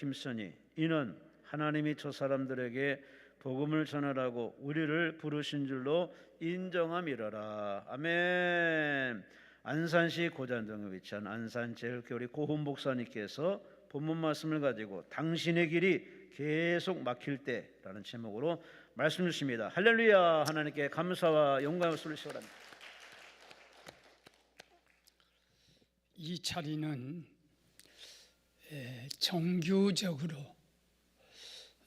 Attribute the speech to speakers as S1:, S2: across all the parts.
S1: 힘쓰니 이는 하나님이 저 사람들에게 복음을 전하라고 우리를 부르신 줄로 인정함이러라. 아멘. 안산시 고잔동에 위치한 안산제일교회 고훈 목사님께서 본문 말씀을 가지고 당신의 길이 계속 막힐 때라는 제목으로 말씀 주십니다. 할렐루야. 하나님께 감사와 영광을 돌리시기 바랍니다.
S2: 이 자리는 정규적으로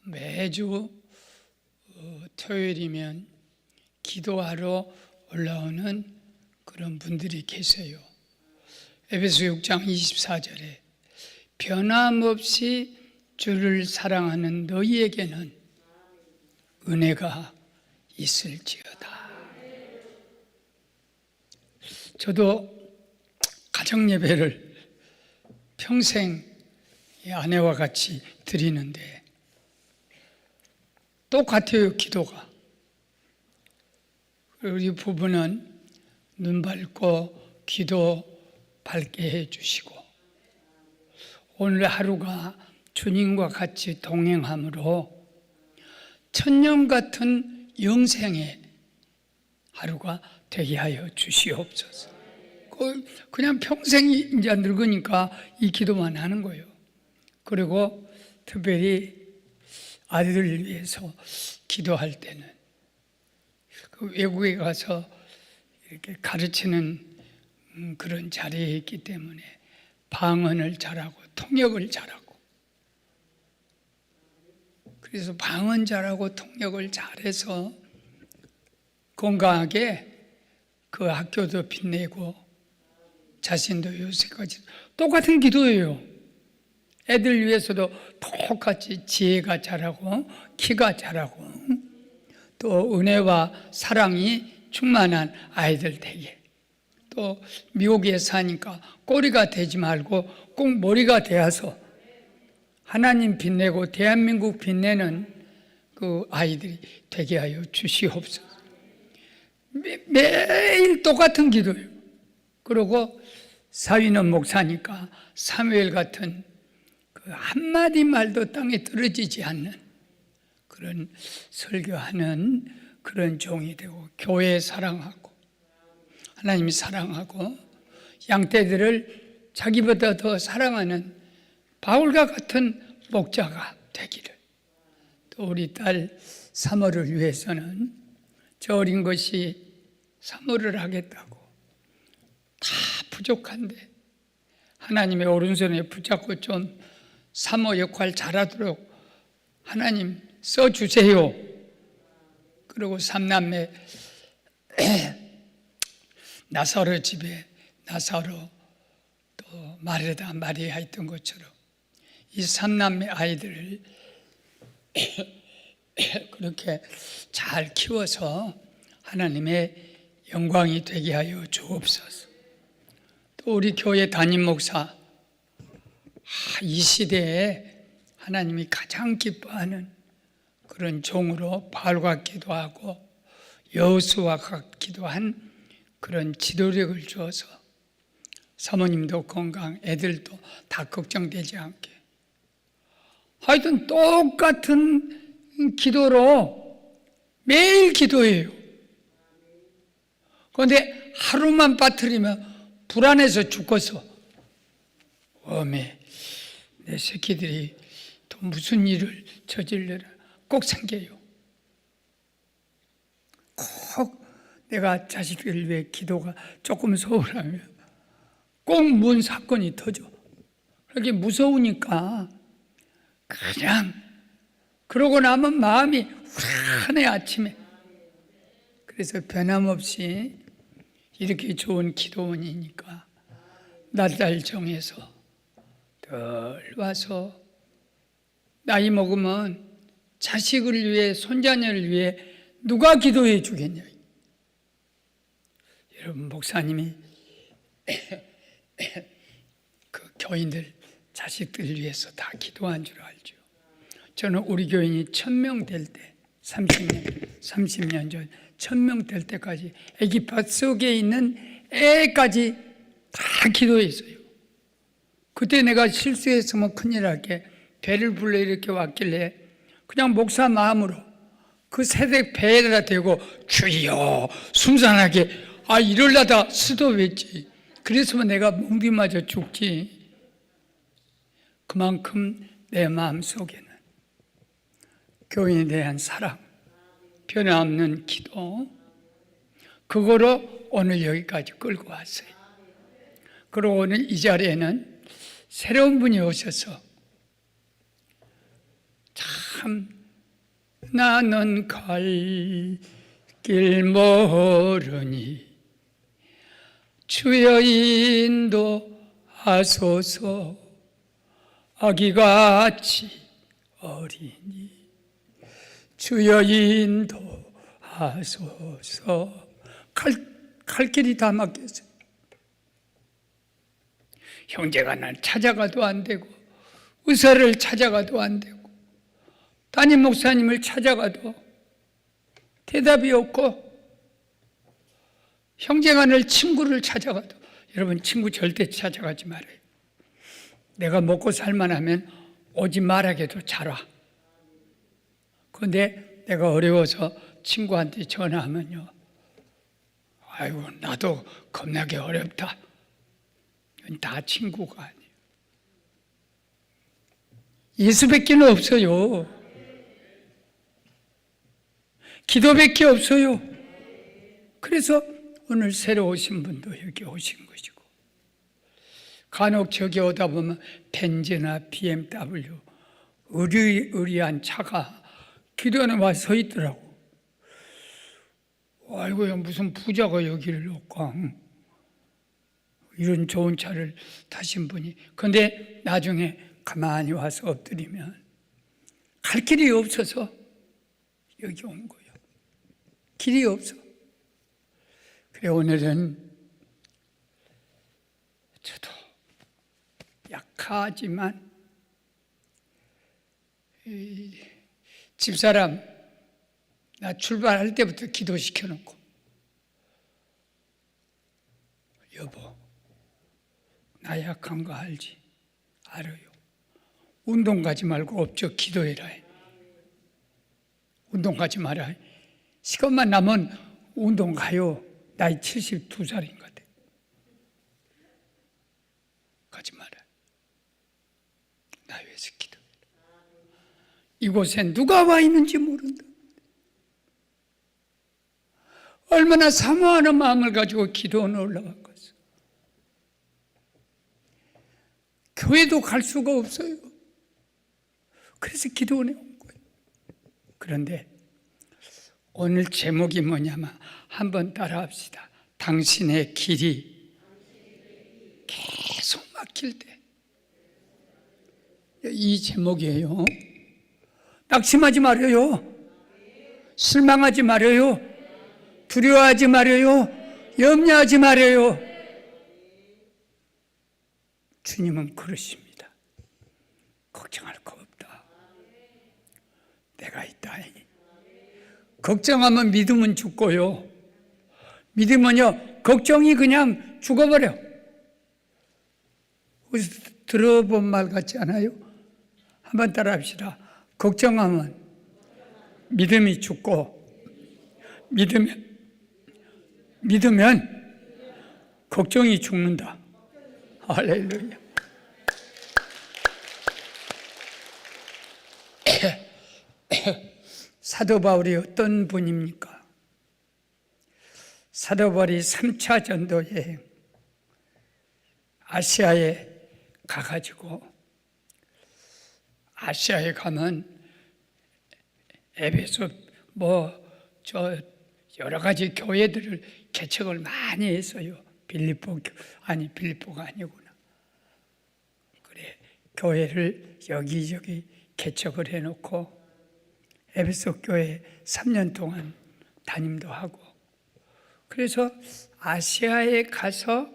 S2: 매주 토요일이면 기도하러 올라오는 그런 분들이 계세요. 에베소 6장 24절에 변함없이 주를 사랑하는 너희에게는 은혜가 있을지어다. 저도 가정 예배를 평생 아내와 같이 드리는데 똑같아요, 기도가. 우리 부부는 눈 밝고 기도 밝게 해주시고 오늘 하루가 주님과 같이 동행함으로 천년 같은 영생의 하루가 되게 하여 주시옵소서. 그냥 평생이 이제 늙으니까 이 기도만 하는 거예요. 그리고 특별히 아들을 위해서 기도할 때는 그 외국에 가서 이렇게 가르치는 그런 자리에 있기 때문에 방언을 잘하고 통역을 잘하고, 그래서 방언 잘하고 통역을 잘해서 건강하게 그 학교도 빛내고 자신도 요새까지 똑같은 기도예요. 애들 위해서도 똑같이 지혜가 자라고 키가 자라고 또 은혜와 사랑이 충만한 아이들 되게, 또 미국에 사니까 꼬리가 되지 말고 꼭 머리가 되어서 하나님 빛내고 대한민국 빛내는 그 아이들이 되게 하여 주시옵소서. 매일 똑같은 기도예요. 그리고 사위는 목사니까 사무엘 같은 그 한마디 말도 땅에 떨어지지 않는 그런 설교하는 그런 종이 되고, 교회 사랑하고 하나님이 사랑하고 양떼들을 자기보다 더 사랑하는 바울과 같은 목자가 되기를. 또 우리 딸 사모를 위해서는 저 어린 것이 사모를 하겠다고 다 부족한데 하나님의 오른손에 붙잡고 좀 사모 역할 잘하도록 하나님 써주세요. 그리고 삼남매 나사로 집에 나사로 또 마르다 마리아 있던 것처럼 이 삼남매 아이들을 그렇게 잘 키워서 하나님의 영광이 되게 하여 주옵소서. 또 우리 교회 담임 목사, 이 시대에 하나님이 가장 기뻐하는 그런 종으로 바울과 같기도 하고 여호수아와 같기도 한 그런 지도력을 주어서 사모님도 건강, 애들도 다 걱정되지 않게, 하여튼 똑같은 기도로 매일 기도해요. 그런데 하루만 빠뜨리면 불안해서 죽겠어. 어메, 내 새끼들이 또 무슨 일을 저질러라 꼭 생겨요. 꼭 내가 자식들 위해 기도가 조금 소홀하면 꼭 뭔 사건이 터져. 그렇게 무서우니까 그냥 그러고 나면 마음이 후련해. 아침에. 그래서 변함없이 이렇게 좋은 기도원이니까 날달 정해서 늘 와서 나이 먹으면 자식을 위해 손자녀를 위해 누가 기도해 주겠냐. 여러분, 목사님이 그 교인들 자식들 위해서 다 기도한 줄 알죠. 저는 우리 교인이 1000명 될 때 30년 전 1000명 될 때까지 아기 뱃속에 있는 애까지 다 기도했어요. 그때 내가 실수했으면 큰일 날게 배를 불러 이렇게 왔길래 그냥 목사 마음으로 그 새댁 배에다 대고 주여 순산하게 이럴라다 수도했지. 그래서 내가 몽디 맞아 죽지. 그만큼 내 마음속에는 교인에 대한 사랑, 변함없는 기도, 그거로 오늘 여기까지 끌고 왔어요. 그리고 오늘 이 자리에는 새로운 분이 오셔서 참 나는 갈 길 모르니 주여 인도하소서 아기같이 어리니 주여 인도하소서. 갈 길이 다 막혔어요. 형제가 날 찾아가도 안 되고 의사를 찾아가도 안 되고 담임 목사님을 찾아가도 대답이 없고 형제간을 친구를 찾아가도, 여러분 친구 절대 찾아가지 말아요. 내가 먹고 살만하면 오지 말하게도 잘 와. 그런데 내가 어려워서 친구한테 전화하면요, 아이고 나도 겁나게 어렵다. 이건 다 친구가 아니에요. 예수밖에 없어요. 기도밖에 없어요. 그래서 오늘 새로 오신 분도 여기 오신 것이고, 간혹 저기 오다 보면 벤츠나 BMW 의리한 차가 기도원에 와 서 있더라고. 아이고야, 무슨 부자가 여기를 놓고 이런 좋은 차를 타신 분이. 근데 나중에 가만히 와서 엎드리면 갈 길이 없어서 여기 온 거예요. 길이 없어. 그래, 오늘은 저도 약하지만 집사람 나 출발할 때부터 기도시켜 놓고, 여보 나 약한 거 알지? 알아요. 운동 가지 말고 업적 기도해라. 운동 가지 마라. 시간만 나면 운동 가요. 나이 72살인 것 같아. 가지 마라. 나 위해서 기도해라. 이곳에 누가 와 있는지 모른다. 얼마나 사모하는 마음을 가지고 기도원에 올라간 것을. 교회도 갈 수가 없어요. 그래서 기도원에 온 거예요. 그런데 오늘 제목이 뭐냐면 한번 따라합시다. 당신의 길이 계속 막힐 때. 이 제목이에요. 낙심하지 말아요. 실망하지 말아요. 두려워하지 말아요. 염려하지 말아요. 주님은 그러십니다. 걱정할 거 없다. 내가 있다. 걱정하면 믿음은 죽고요. 믿으면요, 걱정이 그냥 죽어버려. 어디서 들어본 말 같지 않아요? 한번 따라합시다. 걱정하면 믿음이 죽고, 믿으면 걱정이 죽는다. 할렐루야. 사도 바울이 어떤 분입니까? 사도 바울이 3차 전도 여행 아시아에 가가지고, 아시아에 가면 에베소 여러 가지 교회들을 개척을 많이 했어요. 빌립보가 아니구나. 그래, 교회를 여기저기 개척을 해놓고 에베소 교회 3년 동안 담임도 하고, 그래서 아시아에 가서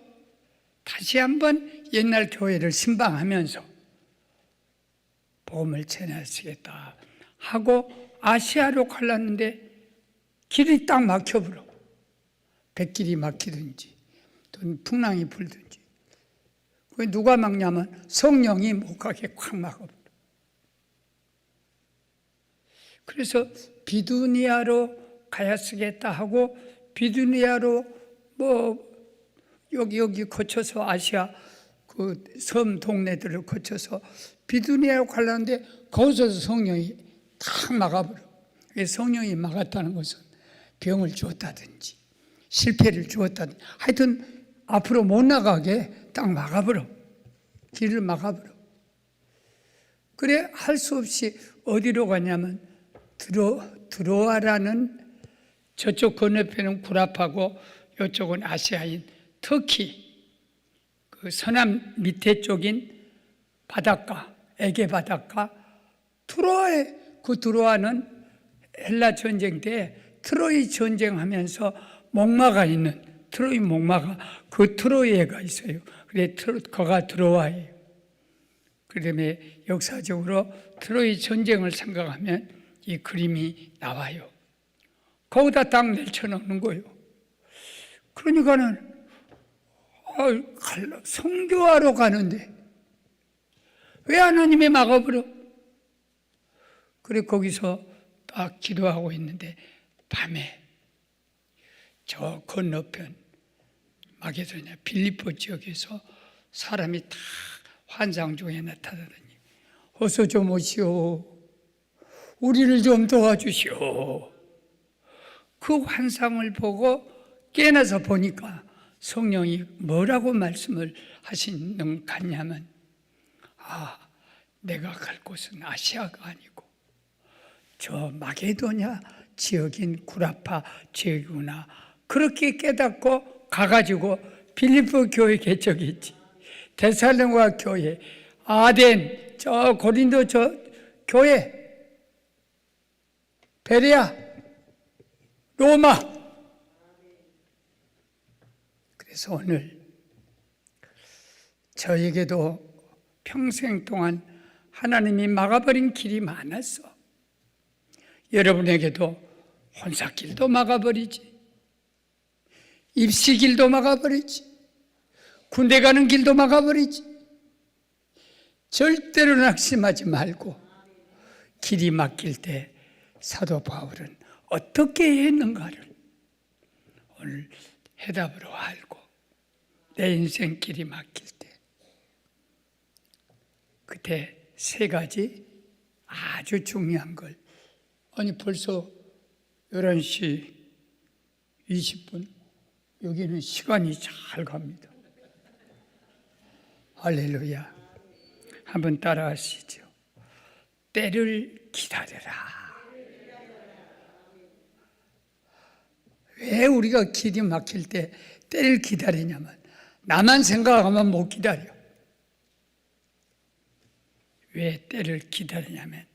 S2: 다시 한번 옛날 교회를 신방하면서 복음을 전하시겠다 하고 아시아로 갈랐는데 길이 딱 막혀버려. 백길이 막히든지 또 풍랑이 불든지. 누가 막냐면 성령이 못 가게 콱 막아버려. 그래서 비두니아로 가야 쓰겠다 하고 비두니아로 뭐 여기 거쳐서 아시아 그 섬 동네들을 거쳐서 비두니아로 가려는데 거기서 성령이 다 막아버려. 성령이 막았다는 것은 병을 주었다든지 실패를 주었다든지 하여튼 앞으로 못 나가게 딱 막아버려. 길을 막아버려. 그래 할 수 없이 어디로 가냐면 드로아라는 저쪽 건너편은 구랍하고 이쪽은 아시아인 터키 그 서남 밑에 쪽인 바닷가 에게 바닷가 트로아에 그 드로아는 헬라 전쟁 때 트로이 전쟁하면서 목마가 있는 트로이 목마가 그 트로이에가 있어요. 그래 거가 드로아예요. 그다음에 역사적으로 트로이 전쟁을 생각하면 이 그림이 나와요. 거기다 딱 내쳐놓는 거예요. 그러니까는 선교하러 가는데 왜 하나님이 막아버려? 그래 거기서 딱 기도하고 있는데 밤에 저 건너편 마게도냐 빌립보 지역에서 사람이 다 환상 중에 나타나더니 어서 좀 오시오. 우리를 좀 도와주시오. 그 환상을 보고 깨어나서 보니까 성령이 뭐라고 말씀을 하시는 것 같냐면 내가 갈 곳은 아시아가 아니고 저 마게도냐 지역인 구라파 지역이구나. 그렇게 깨닫고 가가지고 빌립보 교회 개척했지. 데살로니가 교회, 아덴, 저 고린도 저 교회, 베레아, 로마. 그래서 오늘 저에게도 평생 동안 하나님이 막아버린 길이 많았어. 여러분에게도 혼사길도 막아버리지, 입시길도 막아버리지, 군대 가는 길도 막아버리지. 절대로 낙심하지 말고 길이 막힐 때 사도 바울은 어떻게 했는가를 오늘 해답으로 알고 내 인생 길이 막힐 때 그때 세 가지 아주 중요한 걸 아니 벌써 11시 20분 여기는 시간이 잘 갑니다. 할렐루야. 한번 따라하시죠. 때를 기다려라. 왜 우리가 길이 막힐 때 때를 기다리냐면 나만 생각하면 못 기다려. 왜 때를 기다리냐면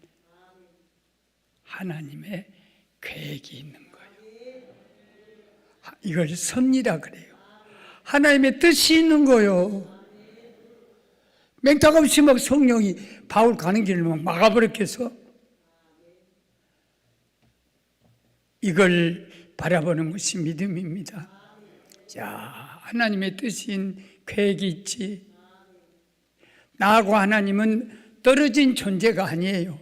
S2: 하나님의 계획이 있는 거예요. 이걸 섭리라 그래요. 하나님의 뜻이 있는 거예요. 맹탁 없이 막 성령이 바울 가는 길을 막 막아버렸겠어? 이걸 바라보는 것이 믿음입니다. 자, 하나님의 뜻인 계획이 있지. 나하고 하나님은 떨어진 존재가 아니에요.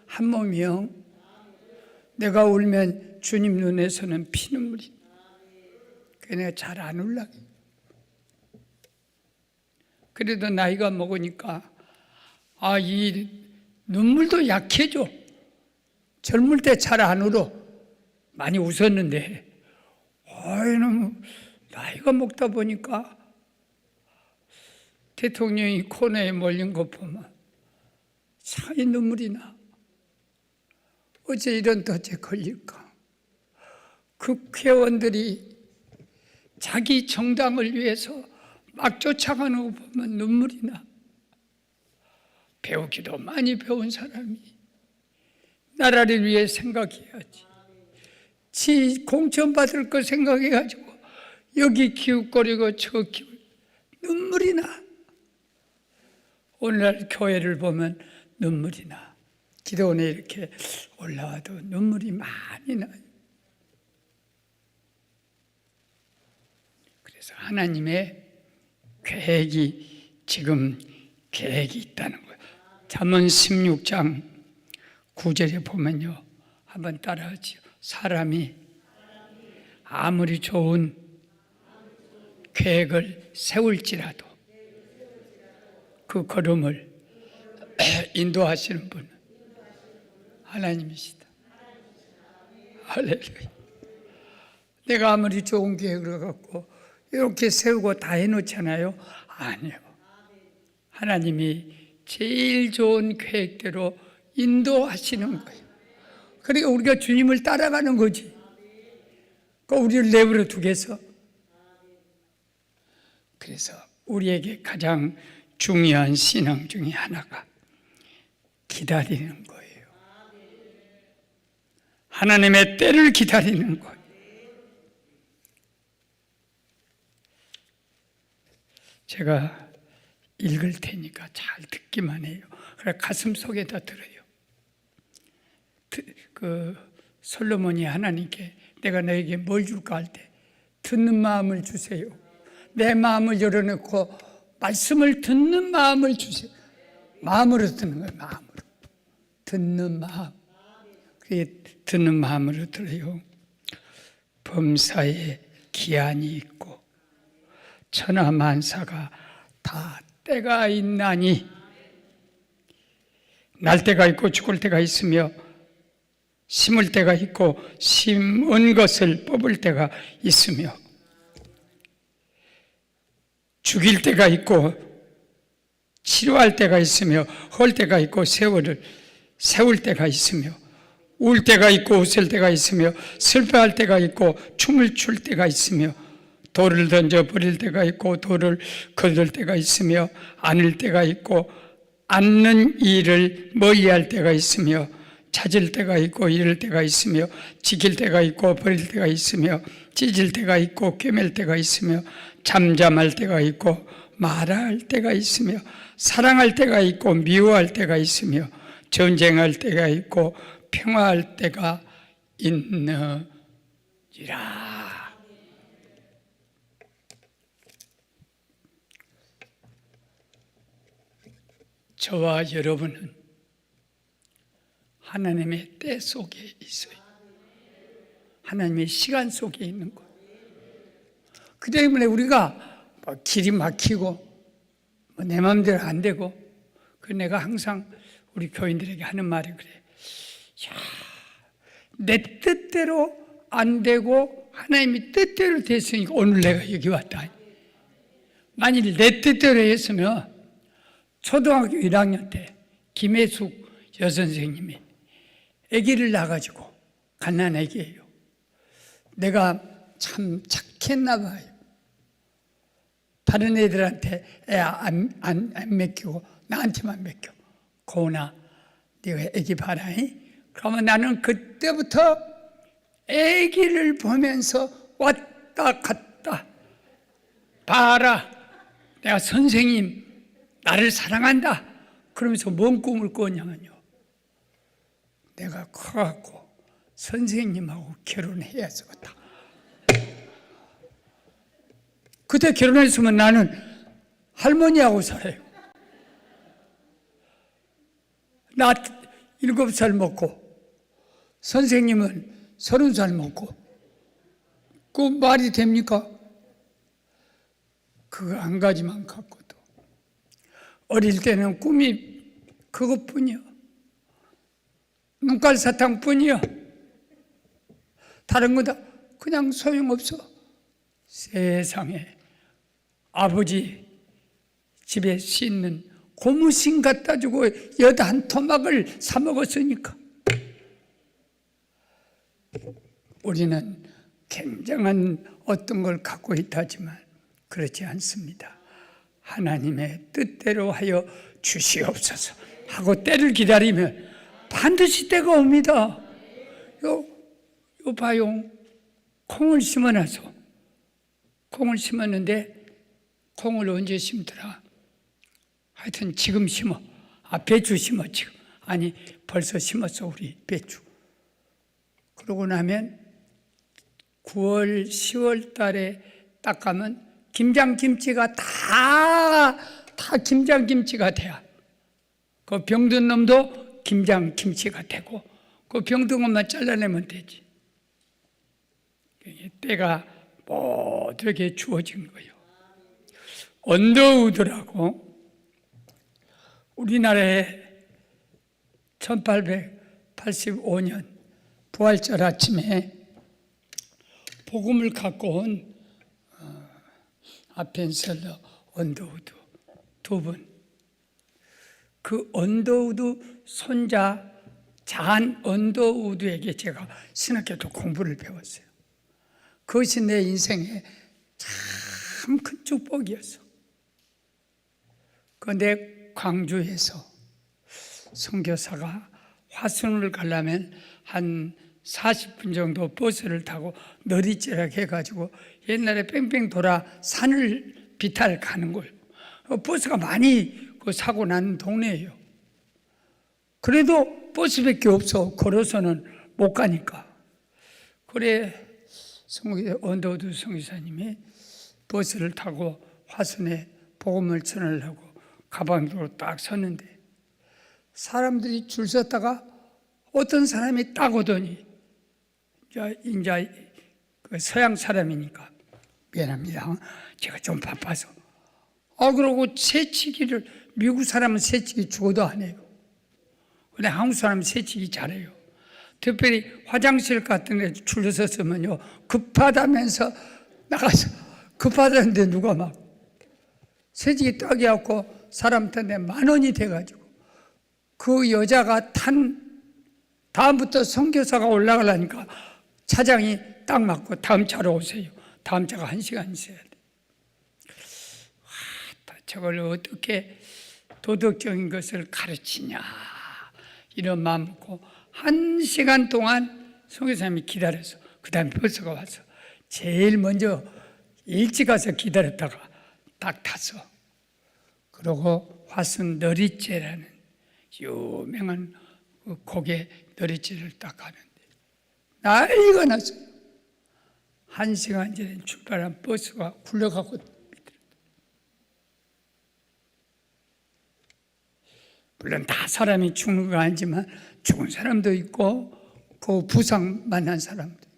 S2: 한 몸이요. 내가 울면 주님 눈에서는 피눈물이. 그게 내가 잘 안 울라고. 그래도 나이가 먹으니까 이 눈물도 약해져. 젊을 때 잘 안 울어. 많이 웃었는데 너무 나이가 먹다 보니까 대통령이 코너에 몰린 거 보면 참 눈물이 나. 어째 이런 덫에 걸릴까? 국회의원들이 자기 정당을 위해서 막 쫓아가는 거 보면 눈물이 나. 배우기도 많이 배운 사람이 나라를 위해 생각해야지. 지 공천받을 거 생각해가지고 여기 기웃거리고 저 기웃 눈물이 나. 오늘날 교회를 보면 눈물이 나. 기도원에 이렇게 올라와도 눈물이 많이 나요. 그래서 하나님의 계획이 지금 계획이 있다는 거예요. 잠언 16장 9절에 보면요, 한번 따라하지요. 사람이 아무리 좋은 계획을 세울지라도 그 걸음을 인도하시는 분은 하나님이시다. 할렐루야. 내가 아무리 좋은 계획을 갖고 이렇게 세우고 다 해놓잖아요. 아니요. 하나님이 제일 좋은 계획대로 인도하시는 거예요. 그러니까 우리가 주님을 따라가는 거지. 그러니까 우리를 내버려 두겠어. 그래서 우리에게 가장 중요한 신앙 중에 하나가 기다리는 거예요. 하나님의 때를 기다리는 거예요. 제가 읽을 테니까 잘 듣기만 해요. 그래 가슴 속에다 들어요. 그 솔로몬이 하나님께 내가 너에게 뭘 줄까 할 때 듣는 마음을 주세요. 내 마음을 열어놓고 말씀을 듣는 마음을 주세요. 마음으로 듣는 거예요. 마음으로. 듣는 마음. 그게 듣는 마음으로 들어요. 범사에 기한이 있고 천하만사가 다 때가 있나니 날 때가 있고 죽을 때가 있으며 심을 때가 있고 심은 것을 뽑을 때가 있으며 죽일 때가 있고 치료할 때가 있으며 헐 때가 있고 세울 때가 있으며 울 때가 있고 웃을 때가 있으며 슬퍼할 때가 있고 춤을 출 때가 있으며 돌을 던져 버릴 때가 있고 돌을 거둘 때가 있으며 안을 때가 있고 앉는 일을 멀리할 때가 있으며 찾을 때가 있고 잃을 때가 있으며 지킬 때가 있고 버릴 때가 있으며 찢을 때가 있고 꿰맬 때가 있으며 잠잠할 때가 있고 말할 때가 있으며 사랑할 때가 있고 미워할 때가 있으며 전쟁할 때가 있고 평화할 때가 있느니라. 저와 여러분은 하나님의 때 속에 있어요. 하나님의 시간 속에 있는 거예요. 그 때문에 우리가 길이 막히고 내 마음대로 안 되고, 그 내가 항상 우리 교인들에게 하는 말이 그래. 야, 내 뜻대로 안 되고 하나님이 뜻대로 됐으니까 오늘 내가 여기 왔다. 만일 내 뜻대로 했으면 초등학교 1학년 때 김혜숙 여선생님이 아기를 낳아가지고 갓난 아기예요. 내가 참 착했나 봐요. 다른 애들한테 애 안 맡기고 나한테만 맡겨. 고은아, 네가 아기 봐라. 그러면 나는 그때부터 아기를 보면서 왔다 갔다. 봐라, 내가 선생님 나를 사랑한다. 그러면서 뭔 꿈을 꿨냐면요, 내가 커갖고 선생님하고 결혼해야 되겠다. 그때 결혼했으면 나는 할머니하고 살아요. 나 7살 먹고 선생님은 30살 먹고, 그 말이 됩니까? 그거 한 가지만 갖고도 어릴 때는 꿈이 그것뿐이야. 눈깔 사탕뿐이야. 다른 거 다 그냥 소용없어. 세상에 아버지 집에 씻는 고무신 갖다 주고 여다 한 토막을 사 먹었으니까. 우리는 굉장한 어떤 걸 갖고 있다지만 그렇지 않습니다. 하나님의 뜻대로 하여 주시옵소서 하고 때를 기다리면 반드시 때가 옵니다. 요 봐요. 콩을 심어놔서, 콩을 심었는데 콩을 언제 심더라? 하여튼 지금 심어. 배추 심어 지금. 아니 벌써 심었어 우리 배추. 그러고 나면 9월 10월 달에 딱 가면 김장김치가 다 김장김치가 돼야. 그 병든 놈도 김장 김치가 되고 그 병든 것만 잘라내면 되지. 때가 모두에게 주어진 거예요. 언더우드라고 우리나라에 1885년 부활절 아침에 복음을 갖고 온 아펜셀러 언더우드 두 분, 그 언더우드 손자 잔 언더우드에게 제가 신학교도 공부를 배웠어요. 그것이 내 인생에 참 큰 축복이었어. 그런데 광주에서 선교사가 화순을 가려면 한 40분 정도 버스를 타고 너릿지락 해가지고 옛날에 뺑뺑 돌아 산을 비탈 가는 거예요. 버스가 많이 사고 난 동네예요. 그래도 버스밖에 없어. 걸어서는 못 가니까. 그래 언더우드 성교사님이 버스를 타고 화순에 복음을 전하려고 가방으로 딱 섰는데 사람들이 줄 섰다가 어떤 사람이 딱 오더니 이제 그 서양 사람이니까 미안합니다. 제가 좀 바빠서. 그러고 새치기를 미국 사람은 새치기 죽어도 안 해요. 근데 한국 사람은 새치기 잘해요. 특별히 화장실 같은 데 줄을 섰으면요 급하다면서 나가서 급하다는데 누가 막 새치기 딱 해갖고 사람한테 10,000원이 돼가지고 그 여자가 다음부터 선교사가 올라가려니까 차장이 딱 맞고 다음 차로 오세요. 다음 차가 1시간 있어야 돼. 저걸 어떻게 도덕적인 것을 가르치냐 이런 마음 먹고 1시간 동안 선교사님이 기다려서 그 다음에 버스가 와서 제일 먼저 일찍 가서 기다렸다가 딱 탔어. 그러고 화순 너릿제라는 유명한 고개 너릿지를 딱 가는데 난리가 났어요. 1시간 전에 출발한 버스가 굴러가고 물론 다 사람이 죽는 거 아니지만 죽은 사람도 있고 그 부상 만난 사람도 있고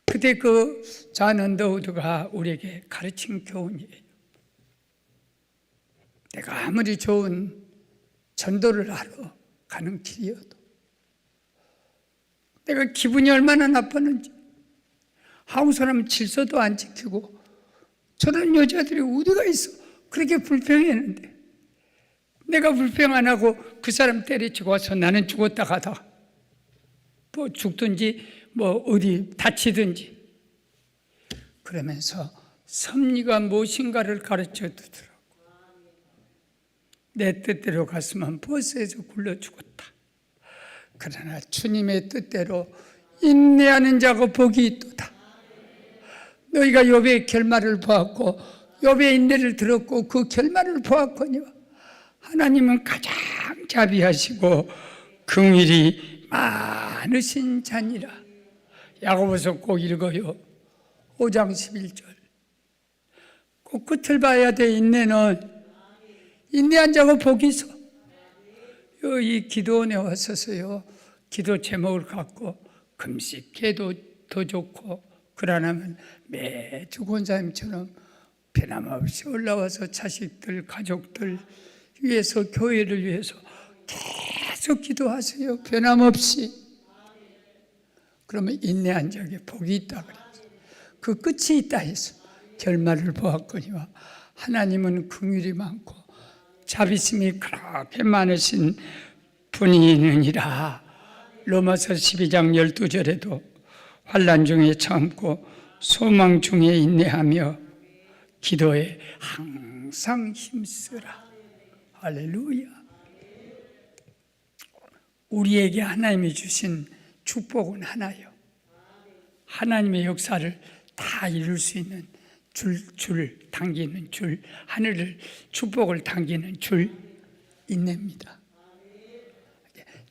S2: 그때 그 잔 언더우드가 우리에게 가르친 교훈이에요. 내가 아무리 좋은 전도를 하러 가는 길이어도 내가 기분이 얼마나 나빴는지 한국 사람은 질서도 안 지키고 저런 여자들이 어디가 있어 그렇게 불평했는데 내가 불평 안 하고 그 사람 때려치고 와서 나는 죽었다 가다 뭐 죽든지 뭐 어디 다치든지 그러면서 섭리가 무엇인가를 가르쳐 주더라고. 내 뜻대로 갔으면 버스에서 굴러 죽었다. 그러나 주님의 뜻대로 인내하는 자가 복이 있도다. 너희가 욥의 결말을 보았고 욥의 인내를 들었고 그 결말을 보았거니와 하나님은 가장 자비하시고 긍휼이 많으신 자니라. 야고보서 꼭 읽어요. 5장 11절. 꼭 끝을 봐야 돼. 인내한 자가 복이 있어. 이 기도원에 왔어서요 기도 제목을 갖고 금식해도 더 좋고 그러나면 매주 권사님처럼 변함없이 올라와서 자식들 가족들 위해서 교회를 위해서 계속 기도하세요. 변함없이. 그러면 인내한 자에게 복이 있다 그랬어요. 그 끝이 있다 해서 결말을 보았거니와 하나님은 긍휼이 많고 자비심이 그렇게 많으신 분이니라. 로마서 12장 12절에도 환난 중에 참고 소망 중에 인내하며 기도에 항상 힘쓰라. 할렐루야. 우리에게 하나님이 주신 축복은 하나요. 하나님의 역사를 다 이룰 수 있는 줄 당기는 줄, 하늘을 축복을 당기는 줄 인내입니다.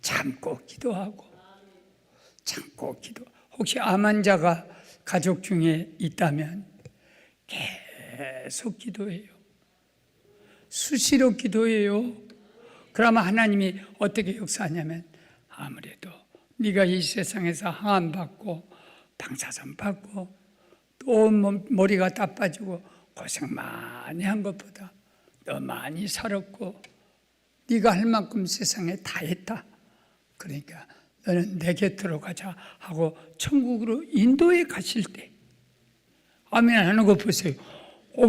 S2: 참고 기도하고 참고 기도. 혹시 암 환자가 가족 중에 있다면 계속 기도해요. 수시로 기도해요. 그러면 하나님이 어떻게 역사하냐면 아무래도 네가 이 세상에서 항암 받고 방사선 받고 또 머리가 다 빠지고 고생 많이 한 것보다 너 많이 살았고 네가 할 만큼 세상에 다 했다. 그러니까 너는 내 곁으로 가자 하고 천국으로 인도에 가실 때 아멘 하는 거 보세요.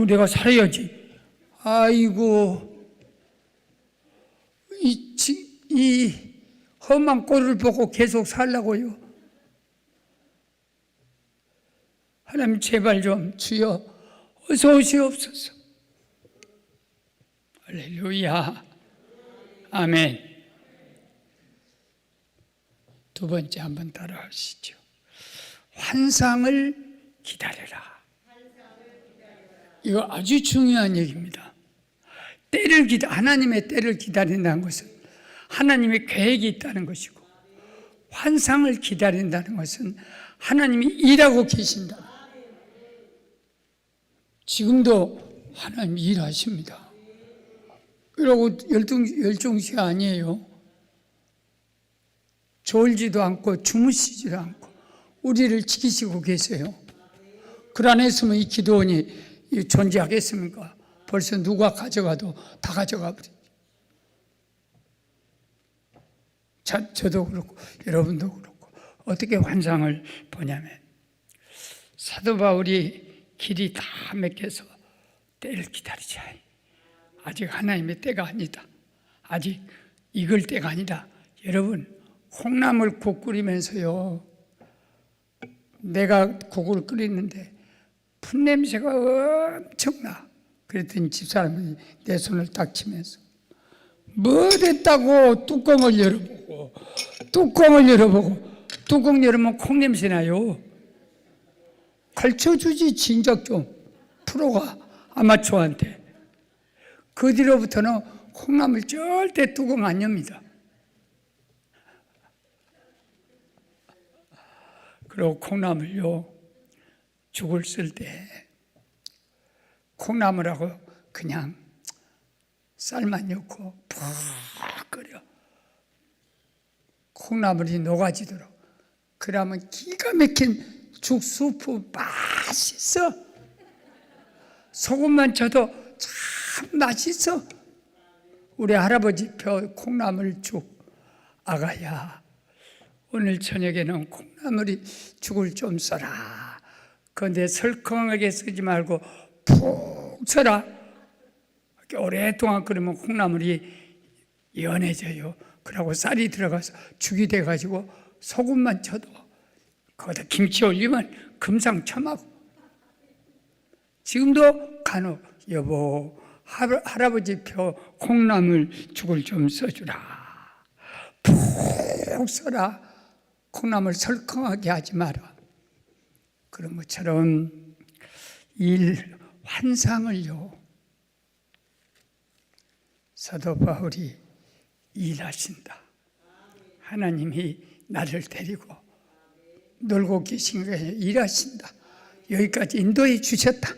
S2: 내가 살아야지. 아이고 이 험한 꼴을 보고 계속 살라고요. 하나님 제발 좀 주여 어서 오시옵소서. 할렐루야. 아멘. 두 번째 한번 따라하시죠. 환상을 기다려라. 이거 아주 중요한 얘기입니다. 하나님의 때를 기다린다는 것은 하나님의 계획이 있다는 것이고, 환상을 기다린다는 것은 하나님이 일하고 계신다. 지금도 하나님이 일하십니다. 그러고 열중시 아니에요. 졸지도 않고 주무시지도 않고 우리를 지키시고 계세요. 그 안에서는 이 기도원이 존재하겠습니까? 벌써 누가 가져가도 다 가져가 버리죠. 저도 그렇고 여러분도 그렇고 어떻게 환상을 보냐면 사도 바울이 길이 다 막혀서 때를 기다리자. 아직 하나님의 때가 아니다. 아직 익을 때가 아니다. 여러분, 콩나물 국 끓이면서요, 내가 국을 끓이는데 풋냄새가 엄청나. 그랬더니 집사람이 내 손을 딱 치면서 뭐 됐다고 뚜껑을 열어보고 뚜껑 열으면 콩냄새 나요. 가르쳐주지 진작 좀 프로가 아마추어한테. 그 뒤로부터는 콩나물 절대 뚜껑 안 엽니다. 그리고 콩나물요, 죽을 쓸 때 콩나물하고 그냥 쌀만 넣고 푹 끓여. 콩나물이 녹아지도록. 그러면 기가 막힌 죽 수프 맛있어. 소금만 쳐도 참 맛있어. 우리 할아버지 표 콩나물 죽. 아가야, 오늘 저녁에는 콩나물이 죽을 좀 써라. 그런데 설컹하게 쓰지 말고 푹 써라. 오랫동안 끓이면 콩나물이 연해져요. 그러고 쌀이 들어가서 죽이 돼가지고 소금만 쳐도 거기다 김치 올리면 금상첨화고. 지금도 간혹 여보 할아버지 표 콩나물 죽을 좀 써주라. 푹 써라. 콩나물 설컹하게 하지 마라. 그런 것처럼 환상을요, 사도 바울이 일하신다. 하나님이 나를 데리고 놀고 계신 거예요. 일하신다. 여기까지 인도해 주셨다.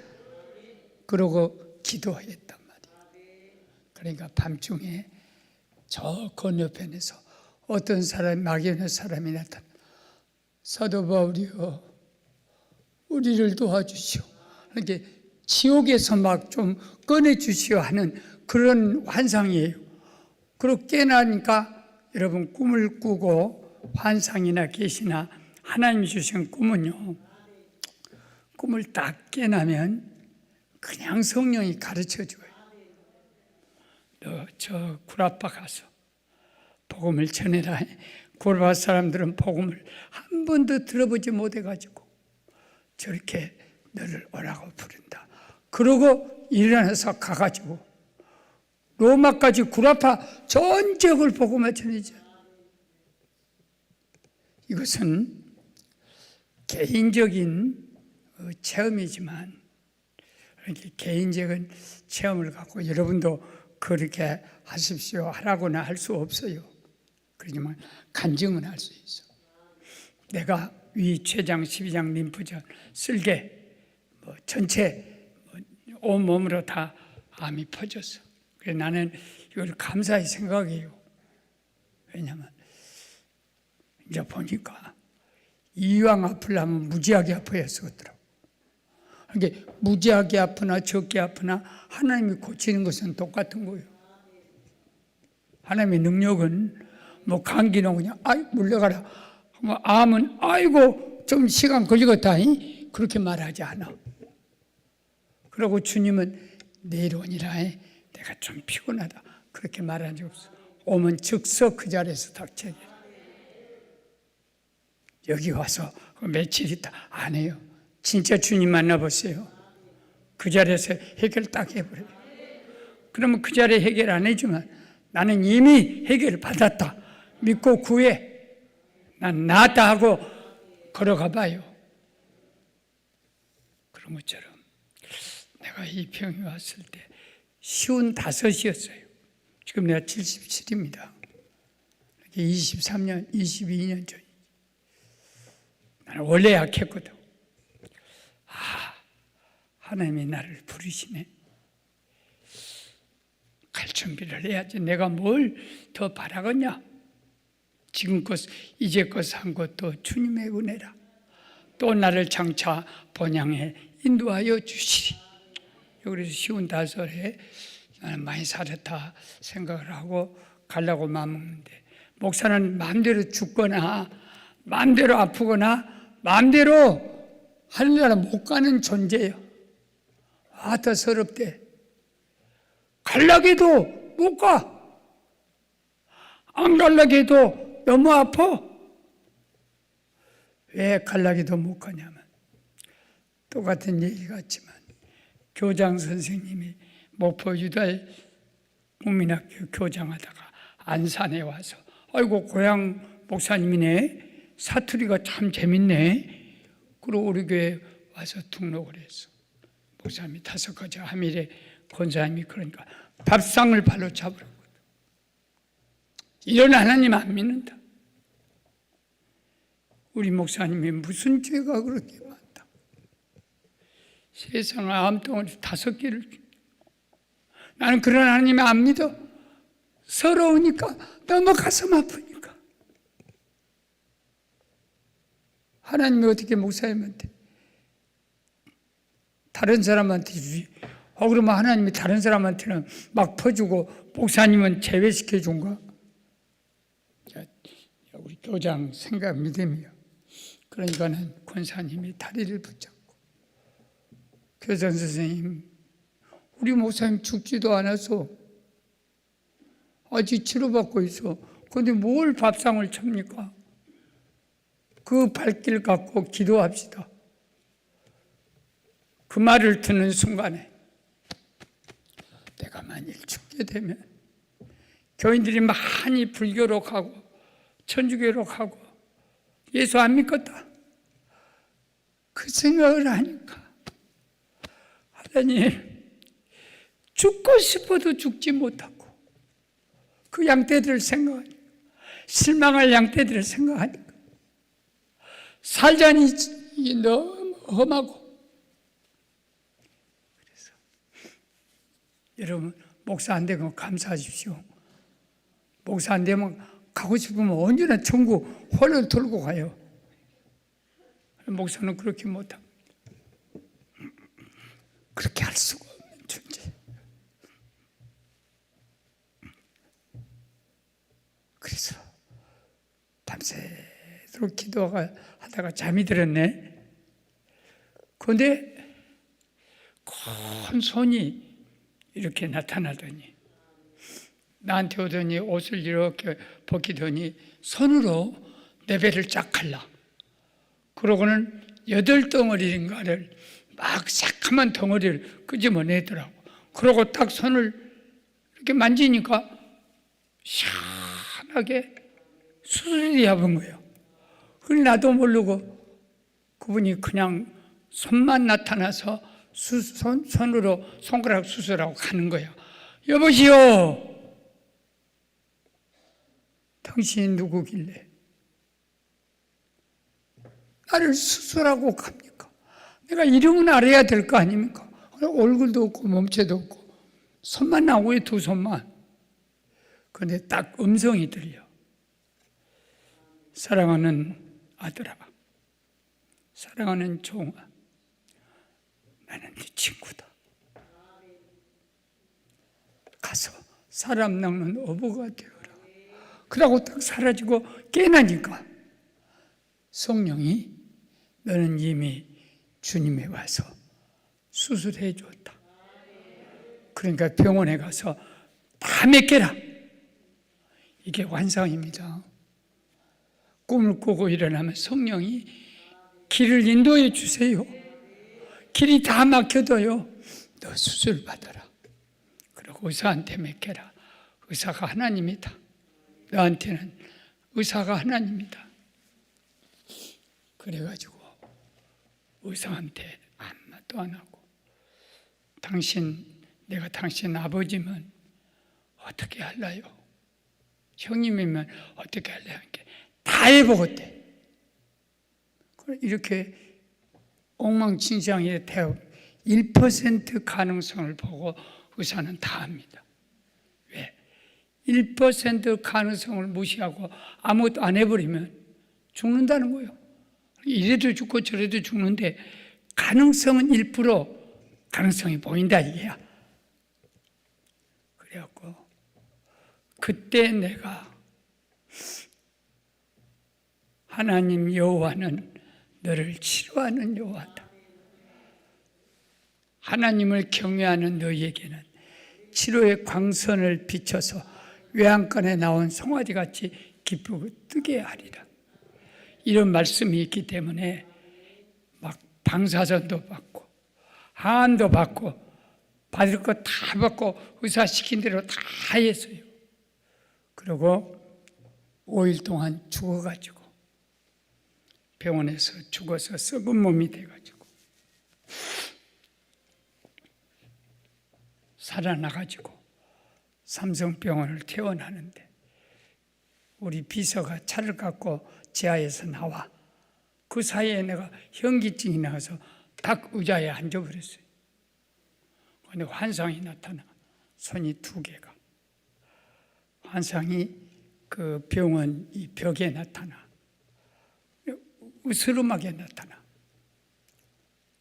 S2: 그러고 기도했단 말이에요. 그러니까 밤중에 저 건너편에서 어떤 사람이, 막연한 사람이 나타나, 사도 바울이요, 우리를 도와주시오. 이렇게 지옥에서 막 좀 꺼내주시오 하는 그런 환상이에요. 그리고 깨나니까 여러분, 꿈을 꾸고 환상이나 계시나 하나님이 주신 꿈은요, 꿈을 딱 깨나면 그냥 성령이 가르쳐줘요. 너 저 구라파 가서 복음을 전해라. 구라파 사람들은 복음을 한 번도 들어보지 못해가지고 저렇게 너를 오라고 부른다. 그러고 일어나서 가가지고 로마까지 구라파 전 지역을 복음을 전해줘. 이것은 개인적인 체험이지만, 이렇게 개인적인 체험을 갖고 여러분도 그렇게 하십시오 하라고는 할 수 없어요. 그렇지만 간증은 할 수 있어. 내가 위, 췌장, 12장, 림프전, 쓸개, 전체 온몸으로 다 암이 퍼졌어. 그래서 나는 이걸 감사히 생각해요. 왜냐하면 이제 보니까 이왕 아프려면 무지하게 아파야 쓰더라고. 그러니까 무지하게 아프나 적게 아프나 하나님이 고치는 것은 똑같은 거예요. 하나님의 능력은 뭐 감기는 그냥 물려가라. 뭐 암은 아이고 좀 시간 걸리겠다 그렇게 말하지 않아. 그리고 주님은 내일 오니라 내가 좀 피곤하다 그렇게 말한 적 없어. 오면 즉석 그 자리에서 닥쳐야 돼. 여기 와서 며칠 있다 안 해요. 진짜 주님 만나보세요. 그 자리에서 해결 딱 해버려요. 그러면 그 자리에 해결 안 해주면 나는 이미 해결을 받았다 믿고 구해. 난 나았다 하고 걸어가 봐요. 그런 것처럼 내가 이 병이 왔을 때 55이었어요. 지금 내가 77입니다. 23년, 22년 전. 나는 원래 약했거든. 하나님이 나를 부르시네. 갈 준비를 해야지. 내가 뭘 더 바라겠냐? 지금껏 이제껏 한 것도 주님의 은혜라. 또 나를 장차 본향에 인도하여 주시리. 그래서 55에 나는 많이 살았다 생각을 하고 가려고 마음먹는데 목사는 마음대로 죽거나 마음대로 아프거나 마음대로 하늘나라 못 가는 존재예요. 더 서럽대. 가려고 해도 못 가. 안 가려고 해도 너무 아파. 왜 가려고 해도 못 가냐면 똑같은 얘기 같지만 교장 선생님이 목포 유달 국민학교 교장하다가 안산에 와서 아이고 고향 목사님이네. 사투리가 참 재밌네. 그리고 우리 교회 와서 등록을 했어. 목사님이 5가지 하밀에 권사님이 그러니까 밥상을 발로 잡으라고. 이런 하나님 안 믿는다. 우리 목사님이 무슨 죄가 그렇게 많다. 세상 암덩어리 5개를. 나는 그런 하나님 안 믿어. 서러우니까 너무 가슴 아프니까. 하나님이 어떻게 목사님한테 다른 사람한테 주지? 그러면 하나님이 다른 사람한테는 막 퍼주고 목사님은 제외시켜 준가? 우리 교장 생각 믿음이요. 그러니까는 권사님이 다리를 붙잡고 교장 선생님, 우리 목사님 죽지도 않아서 아직 치료받고 있어. 그런데 뭘 밥상을 찹니까? 그 발길 갖고 기도합시다. 그 말을 듣는 순간에 내가 만일 죽게 되면 교인들이 많이 불교로 가고 천주교로 가고 예수 안 믿겠다. 그 생각을 하니까 하나님, 죽고 싶어도 죽지 못하고 그 양떼들을 생각하니까, 실망할 양떼들을 생각하니까 살자니 너무 험하고. 그래서 여러분, 목사 안 되면 감사하십시오. 목사 안 되면 가고 싶으면 언제나 천국 홀을 돌고 가요. 목사는 그렇게 못합니다. 그렇게 할 수가 없는 존재. 그래서 밤새도록 기도하다가 잠이 들었네. 그런데 큰 손이 이렇게 나타나더니 나한테 오더니 옷을 이렇게 벗기더니 손으로 내 배를 쫙 갈라. 그러고는 8덩어리인가를 막 새카만 덩어리를 끄집어내더라고. 그러고 딱 손을 이렇게 만지니까 시원하게 수술이 잡은 거예요. 그걸 나도 모르고 그분이 그냥 손만 나타나서 손으로 손가락 수술하고 가는 거예요. 여보시오, 당신이 누구길래 나를 수술하고 갑니까? 내가 이름은 알아야 될 거 아닙니까? 얼굴도 없고 몸체도 없고 손만 나오고요, 2손만. 그런데 딱 음성이 들려. 사랑하는 아들아, 사랑하는 종아, 나는 네 친구다. 가서 사람 낚는 어부가 되어라. 그러고 딱 사라지고 깨나니까 성령이 너는 이미 주님에 와서 수술해 줬다. 그러니까 병원에 가서 다 맡겨라. 이게 환상입니다. 꿈을 꾸고 일어나면 성령이 길을 인도해 주세요. 길이 다 막혀도요, 너 수술 받아라. 그리고 의사한테 맡겨라. 의사가 하나님이다. 너한테는 의사가 하나님이다. 그래가지고 의사한테 아무 말도 안 하고, 내가 당신 아버지면 어떻게 할래요? 형님이면 어떻게 할래요? 다 해보겠대. 이렇게 엉망진창의 대업 1% 가능성을 보고 의사는 다 합니다. 왜? 1% 가능성을 무시하고 아무것도 안 해버리면 죽는다는 거예요. 이래도 죽고 저래도 죽는데 가능성은 1% 가능성이 보인다 이게야. 그래갖고 그때 내가 하나님 여호와는 너를 치료하는 여호와다. 하나님을 경외하는 너희에게는 치료의 광선을 비춰서 외양간에 나온 송아지같이 기쁘고 뜨게 하리라. 이런 말씀이 있기 때문에 막 방사선도 받고 항암도 받고 받을 거 다 받고 의사 시킨 대로 다 했어요. 그리고 5일 동안 죽어가지고 병원에서 죽어서 썩은 몸이 돼가지고 살아나가지고 삼성병원을 퇴원하는데 우리 비서가 차를 갖고 지하에서 나와. 그 사이에 내가 현기증이 나서 딱 의자에 앉아버렸어요. 그런데 환상이 나타나. 손이 2개가. 환상이 그 병원 이 벽에 나타나. 으스름하게 나타나.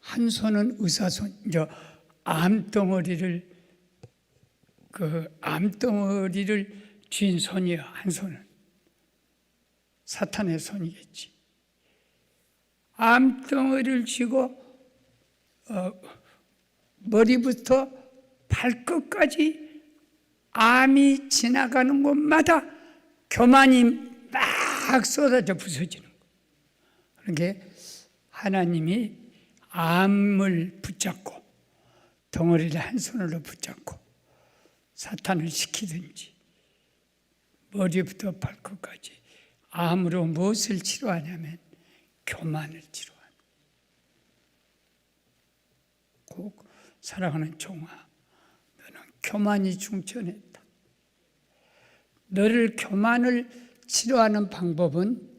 S2: 한 손은 의사손, 암덩어리를 쥔 손이야. 한 손은 사탄의 손이겠지. 암덩어리를 쥐고 머리부터 발끝까지 암이 지나가는 곳마다 교만이 막 쏟아져 부서지는 거예요. 그러니까 하나님이 암을 붙잡고 덩어리를 한 손으로 붙잡고 사탄을 시키든지 머리부터 발끝까지 암으로 무엇을 치료하냐면 교만을 치료하는. 꼭 사랑하는 종아, 너는 교만이 중천했다. 너를 교만을 치료하는 방법은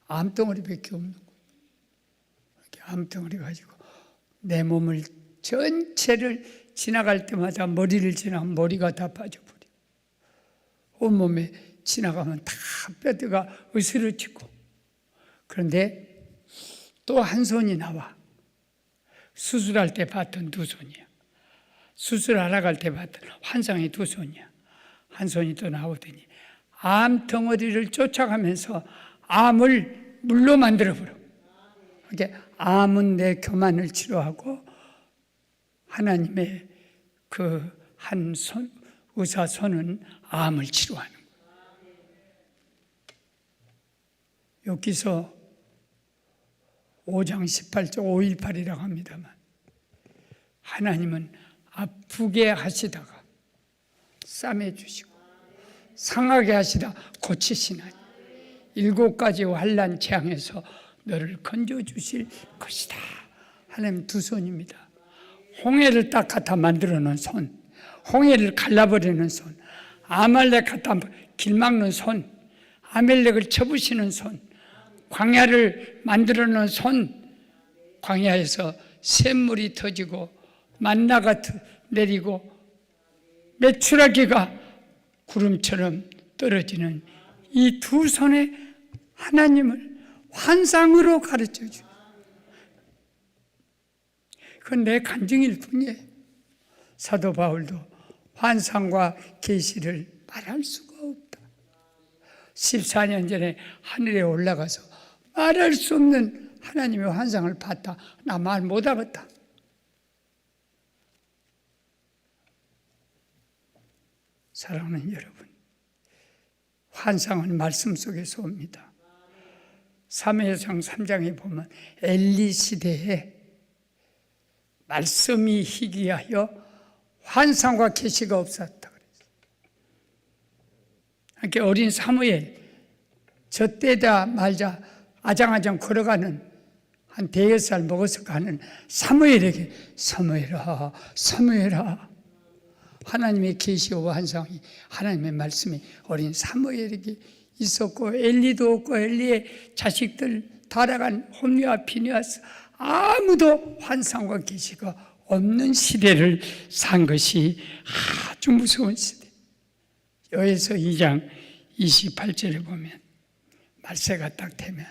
S2: 암덩어리밖에 없는 거예요. 이렇게 암덩어리 가지고 내 몸을 전체를 지나갈 때마다 머리를 지나면 머리가 다 빠져버려. 온몸에 지나가면 다 뼈대가 으스러지고. 그런데 또 한 손이 나와. 수술할 때 봤던 2손이야. 수술하러 갈 때 봤던 환상의 2손이야. 한 손이 또 나오더니 암덩어리를 쫓아가면서 암을 물로 만들어버려. 그러니까 암은 내 교만을 치료하고 하나님의 그 한 손, 의사 손은 암을 치료하는 거예요. 여기서 5장 18절 518이라고 합니다만 하나님은 아프게 하시다가 싸매주시고 상하게 하시다 고치시나니 7가지 환난 재앙에서 너를 건져주실 것이다. 하나님 2손입니다. 홍해를 딱 갖다 만들어 놓은 손, 홍해를 갈라버리는 손, 아말렉 갖다 길 막는 손, 아멜렉을 쳐부시는 손, 광야를 만들어 놓은 손, 광야에서 샘물이 터지고 만나가 내리고 메추라기가 구름처럼 떨어지는 이 두 손에 하나님을 환상으로 가르쳐 주. 그건 내 간증일 뿐이에요. 사도 바울도 환상과 계시를 말할 수가 없다. 14년 전에 하늘에 올라가서 말할 수 없는 하나님의 환상을 봤다. 나 말 못하겠다. 사랑하는 여러분, 환상은 말씀 속에서 옵니다. 사무엘상 3장에 보면 엘리 시대에 말씀이 희귀하여 환상과 계시가 없었다 그랬어요. 그러니까 어린 사무엘, 저 때다 말자 아장아장 걸어가는 한 대여섯 살 먹어서 가는 사무엘에게 사무엘아, 사무엘아, 하나님의 계시와 환상이, 하나님의 말씀이 어린 사무엘에게 있었고, 엘리도 없고 엘리의 자식들 다락한 홈리와 피니하스 아무도 환상과 계시가 없는 시대를 산 것이 아주 무서운 시대. 여에서 2장 28절에 보면 말세가 딱 되면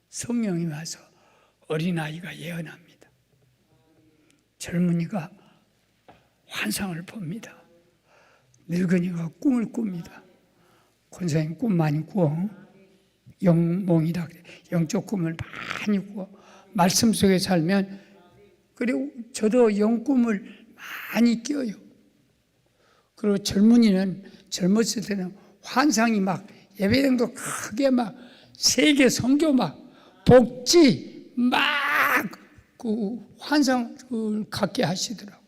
S2: 성령이 와서 어린아이가 예언합니다. 젊은이가 환상을 봅니다. 늙은이가 꿈을 꿉니다. 권사님 꿈 많이 꾸어. 영몽이다 그래. 영적 꿈을 많이 꾸어. 말씀 속에 살면, 그리고 저도 영꿈을 많이 껴요. 그리고 젊은이는 젊었을 때는 환상이 막 예배당도 크게 막 세계 선교 막 복지 막 그 환상을 갖게 하시더라고.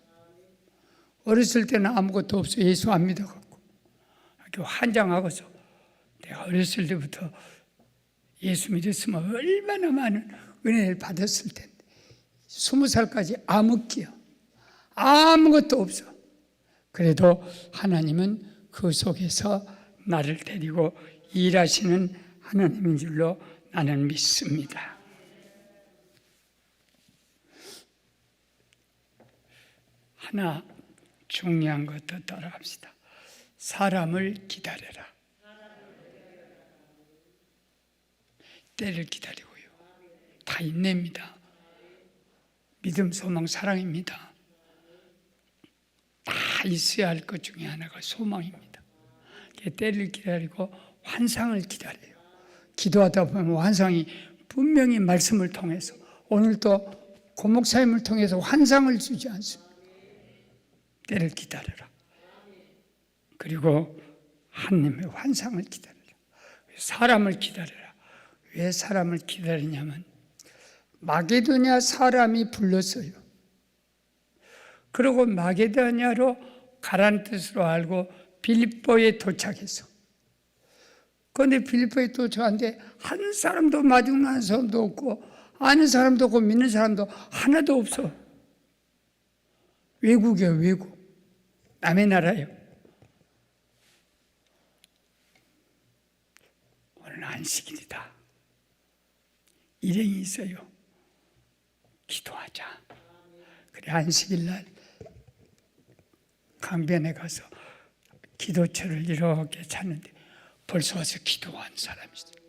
S2: 어렸을 때는 아무것도 없어. 예수 안 믿어갖고 환장하고서 내가 어렸을 때부터 예수 믿었으면 얼마나 많은 은혜를 받았을 텐데 20살까지 암흑기야. 아무것도 없어. 그래도 하나님은 그 속에서 나를 데리고 일하시는 하나님인 줄로 나는 믿습니다. 하나 중요한 것도 따라갑시다. 사람을 기다려라. 때를 기다리고요. 다 인내입니다. 믿음, 소망, 사랑입니다. 다 있어야 할 것 중에 하나가 소망입니다. 때를 기다리고 환상을 기다려요. 기도하다 보면 환상이 분명히 말씀을 통해서, 오늘도 고목사님을 통해서 환상을 주지 않습니다. 때를 기다려라. 그리고 하나님의 환상을 기다려라. 사람을 기다려라. 왜 사람을 기다리냐면 마게도냐 사람이 불렀어요. 그리고 마게도냐로 가라는 뜻으로 알고 빌립보에 도착했어. 그런데 빌립보에 도착한데 한 사람도 마중나는 사람도 없고 아는 사람도 없고 믿는 사람도 하나도 없어. 외국이야, 외국. 남의 나라예요. 오늘 안식일이다. 일행이 있어요. 기도하자. 그래, 안식일 날 강변에 가서 기도처를 이렇게 찾는데 벌써 와서 기도한 사람이 있어요.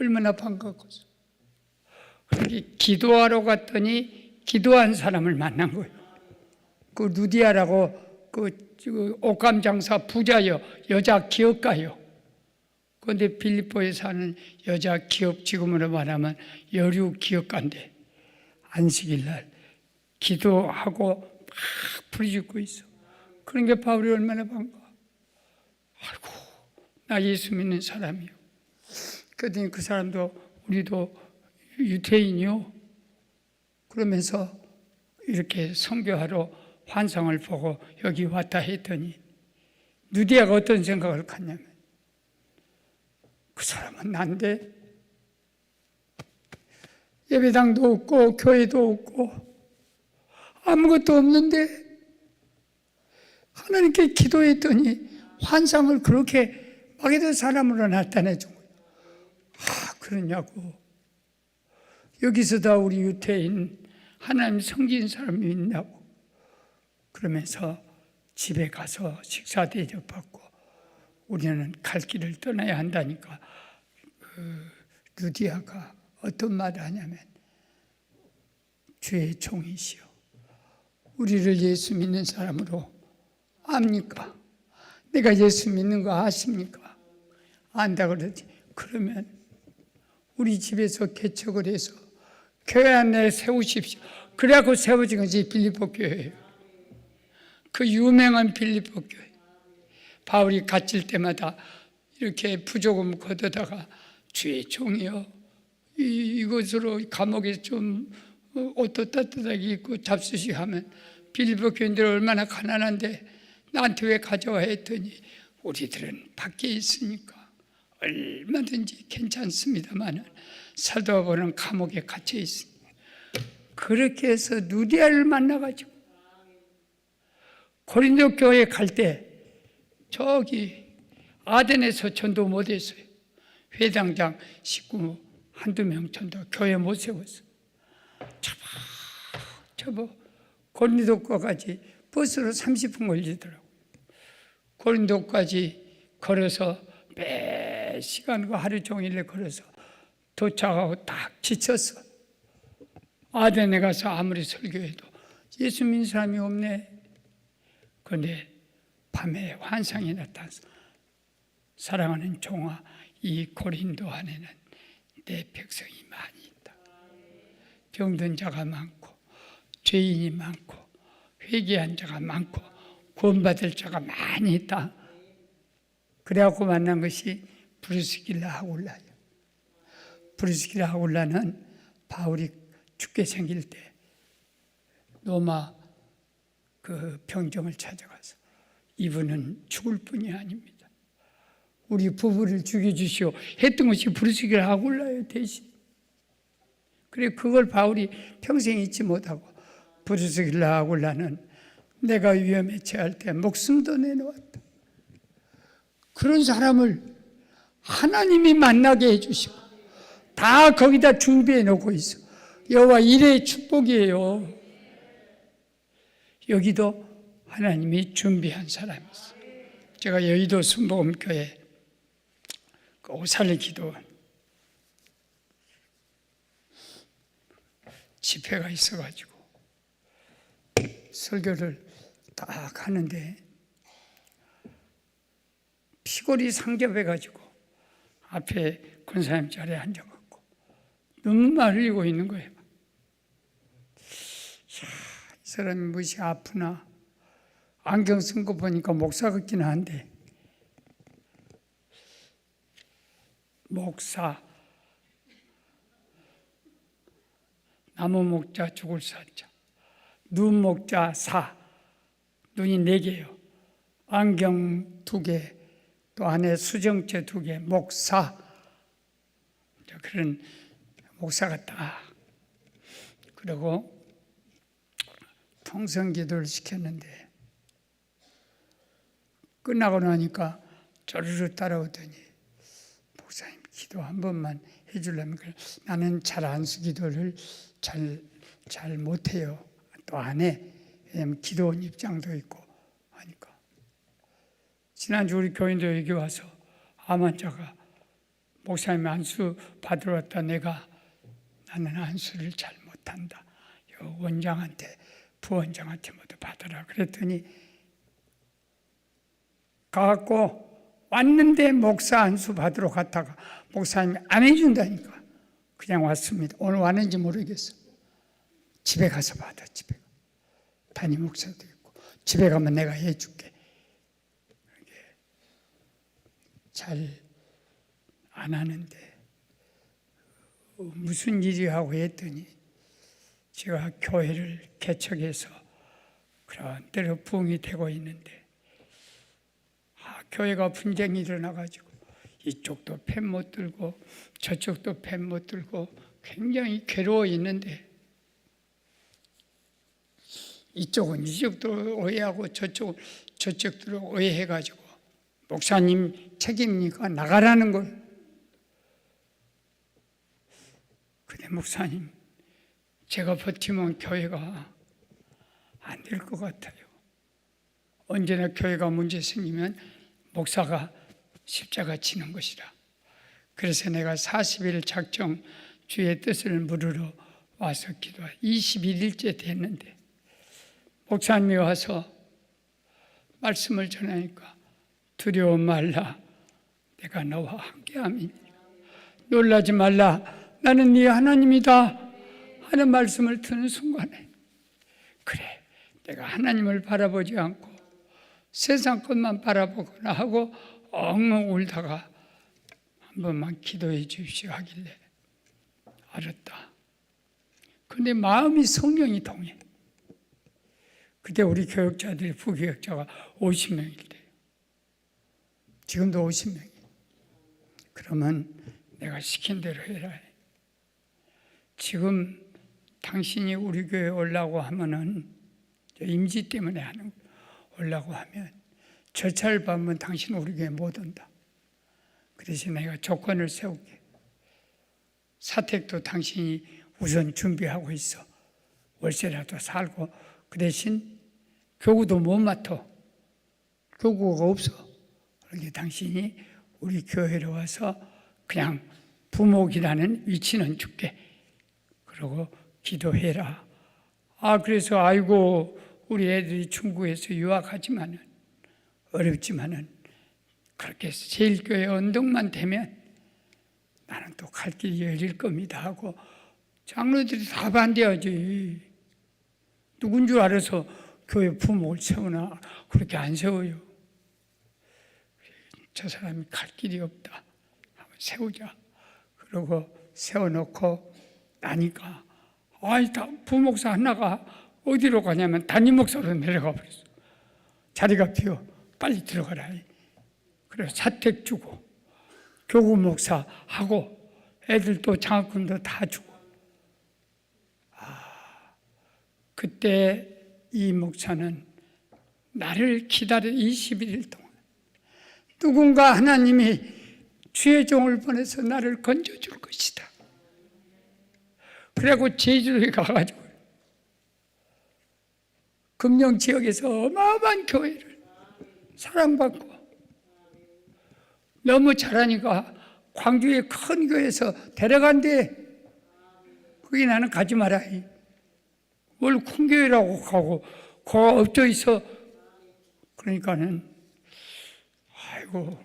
S2: 얼마나 반갑겠어. 그렇게 기도하러 갔더니 기도한 사람을 만난 거예요. 그 누디아라고 그 옷감 장사 부자요, 여자 기업가요. 그런데 빌립보에 사는 여자 기업, 지금으로 말하면 여류 기업가인데 안식일 날 기도하고 막 부르짖고 있어. 그러니까 바울이 얼마나 반가워. 아이고, 나 예수 믿는 사람이요. 그랬더니 그 사람도 우리도 유태인이요. 그러면서 이렇게 선교하러 환상을 보고 여기 왔다 했더니 누디아가 어떤 생각을 갖냐면 그 사람은 난데 예배당도 없고 교회도 없고 아무것도 없는데 하나님께 기도했더니 환상을 그렇게 마게도 사람으로 나타내 준 거예요. 아, 그러냐고. 여기서 다 우리 유태인 하나님 섬긴 사람이 있냐고. 그러면서 집에 가서 식사 대접받고 우리는 갈 길을 떠나야 한다니까 루디아가 어떤 말을 하냐면 주의 종이시여 우리를 예수 믿는 사람으로 압니까? 내가 예수 믿는 거 아십니까? 안다 그러지. 그러면 우리 집에서 개척을 해서 교회 안에 세우십시오. 그래갖고 세워진 것이 빌립보 교회예요. 그 유명한 빌립보 교회. 바울이 갇힐 때마다 이렇게 부조금 걷어다가 주의 종이여 이것으로 감옥에 좀 옷도 따뜻하게 입고 잡수시 하면 빌립보 교인들 얼마나 가난한데 나한테 왜 가져와 했더니 우리들은 밖에 있으니까 얼마든지 괜찮습니다만 사도 바울은 감옥에 갇혀 있으니까 그렇게 해서 누디아를 만나가지고 고린도 교회에 갈 때 저기 아덴에서 전도 못했어요. 회당장 식구 한두 명 전도 교회 못 세웠어. 저거 고린도까지 버스로 30분 걸리더라고. 고린도까지 걸어서 매 시간 그 하루 종일 걸어서 도착하고 딱 지쳤어. 아덴에 가서 아무리 설교해도 예수 믿는 사람이 없네. 그런데 밤에 환상이 나타나서 사랑하는 종아 이 고린도 안에는 내 백성이 많이 있다. 병든 자가 많고 죄인이 많고 회개한 자가 많고 구원받을 자가 많이 있다. 그래갖고 만난 것이 브루스길라 하굴라예요. 브루스길라 하굴라는 바울이 죽게 생길 때 로마 그 병정을 찾아가서 이분은 죽을 뿐이 아닙니다. 우리 부부를 죽여주시오 했던 것이 브루스길라 하굴라예요. 대신 그래 그걸 바울이 평생 잊지 못하고 브루스길라 하굴라는 내가 위험에 처할 때 목숨도 내놓았다. 그런 사람을 하나님이 만나게 해주시고 다 거기다 준비해 놓고 있어. 여호와 일의 축복이에요. 여기도 하나님이 준비한 사람이 있어요. 제가 여의도 순복음교회 그 오살리 기도 집회가 있어가지고 설교를 딱 하는데 피골이 상접해가지고 앞에 권사님 자리에 앉아갖고 눈물만 흘리고 있는 거예요. 이 사람이 무엇이 아프나 안경 쓴 거 보니까 목사 같기는 한데 목사 나무 목자 죽을 사자 눈 목자 사 눈이 4개예요. 안경 2개 또 안에 수정체 2개 목사 그런 목사가 딱 그리고 통성기도를 시켰는데 끝나고 나니까 쪼르르 따라오더니 목사님 기도 한 번만 해주려면 나는 잘 안수 기도를 잘 못해요. 또 안 해. 왜냐면 기도원 입장도 있고 하니까. 지난주 우리 교인들 여기 와서 암 환자가 목사님 안수 받으러 왔다. 나는 안수를 잘 못한다. 원장한테 부원장한테 모두 받으라. 그랬더니 가갖고 왔는데 목사 안수 받으러 갔다가 목사님이 안 해준다니까. 그냥 왔습니다. 오늘 왔는지 모르겠어. 집에 가서 받아. 집에 담임 목사도 있고 집에 가면 내가 해줄게. 잘 안 하는데 무슨 일이 하고 했더니 제가 교회를 개척해서 그런 대로 부흥이 되고 있는데 교회가 분쟁이 일어나가지고 이쪽도 펜 못 들고 저쪽도 펜 못 들고 굉장히 괴로워 있는데 이쪽은 이쪽도 오해하고 저쪽도 오해해가지고 목사님 책임이니까 나가라는 걸. 근데 목사님 제가 버티면 교회가 안 될 것 같아요. 언제나 교회가 문제 생기면 목사가 십자가 지는 것이라. 그래서 내가 40일 작정 주의 뜻을 물으러 와서 기도하 21일째 됐는데 목사님이 와서 말씀을 전하니까 두려워 말라, 내가 너와 함께함이니 놀라지 말라, 나는 네 하나님이다 하는 말씀을 듣는 순간에 그래, 내가 하나님을 바라보지 않고 세상 것만 바라보거나 하고 엉엉 울다가 한 번만 기도해 주십시오 하길래 알았다. 근데 마음이 성령이 통해. 그때 우리 교역자들이 부교역자가 50명일 때요. 지금도 50명이에요. 그러면 내가 시킨 대로 해라. 지금 당신이 우리 교회에 오려고 하면은 임지 때문에 하는 거예요. 오려고 하면 절차를 밟으면 당신은 우리 교회에 못 온다. 그래서 내가 조건을 세울게. 사택도 당신이 우선 준비하고 있어. 월세라도 살고 그 대신 교구도 못 맡아. 교구가 없어. 그러니까 당신이 우리 교회로 와서 그냥 부목이라는 위치는 줄게. 그러고 기도해라. 그래서 아이고 우리 애들이 중국에서 유학하지만은 어렵지만은 그렇게 제일교회 언덕만 되면 나는 또 갈 길이 열릴 겁니다 하고 장로들이 다 반대하지. 누군 줄 알아서 교회 부목을 세우나? 그렇게 안 세워요. 저 사람이 갈 길이 없다. 한번 세우자. 그러고 세워놓고 나니까 부목사 하나가 어디로 가냐면 담임 목사로 내려가 버렸어. 자리가 비어. 빨리 들어가라. 그래서 사택 주고 교구 목사 하고 애들도 장학금도 다 주고. 그때 이 목사는 나를 기다려 21일 동안 누군가 하나님이 주의 종을 보내서 나를 건져줄 것이다. 그리고 제주도에 가가지고 금령 지역에서 어마어마한 교회를 사랑받고 너무 잘하니까 광주의 큰 교회에서 데려간대. 거기 나는 가지 마라. 뭘 큰 교회라고 가고 거기 엎져 있어. 그러니까는 아이고